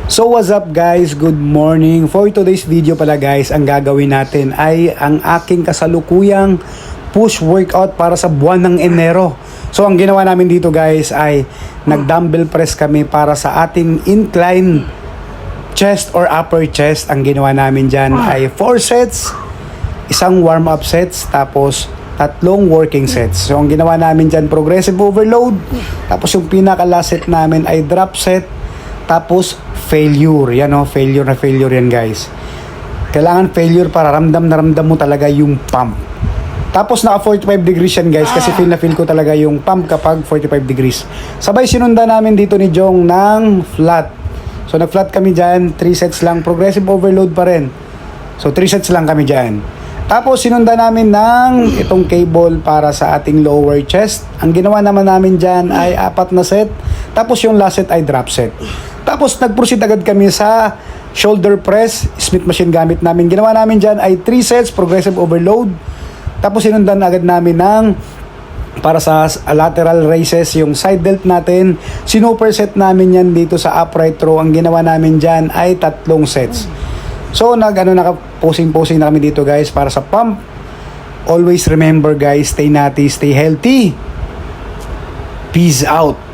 So what's up guys, good morning. For today's video pala guys, ang gagawin natin ay ang aking kasalukuyang push workout para sa buwan ng Enero. So ang ginawa namin dito guys ay nag-dumbbell press kami para sa ating incline chest or upper chest. Ang ginawa namin dyan ay 4 sets, isang warm-up sets, tapos 3 working sets. So ang ginawa namin dyan, progressive overload, tapos yung pinaka-last set namin ay drop set, tapos failure. Yan o, failure yan guys. Kailangan failure para ramdam na ramdam mo talaga yung pump. Tapos naka 45 degrees yan guys, kasi feel na feel ko talaga yung pump kapag 45 degrees. Sabay sinunda namin dito ni Jong ng flat. So nag-flat kami dyan, 3 sets lang, progressive overload pa rin. So 3 sets lang kami dyan. Tapos sinunda namin ng itong cable para sa ating lower chest. Ang ginawa naman namin dyan ay 4 na set. Tapos yung last set ay drop set. Tapos nag-proceed agad kami sa shoulder press, Smith machine gamit namin. Ginawa namin dyan ay 3 sets, progressive overload. Tapos sinundan agad namin ng para sa lateral raises, yung side delt natin. Sinuperset namin yan dito sa upright row. Ang ginawa namin dyan ay 3 sets. So naka-posing na kami dito guys para sa pump. Always remember guys, stay natty, stay healthy. Peace out.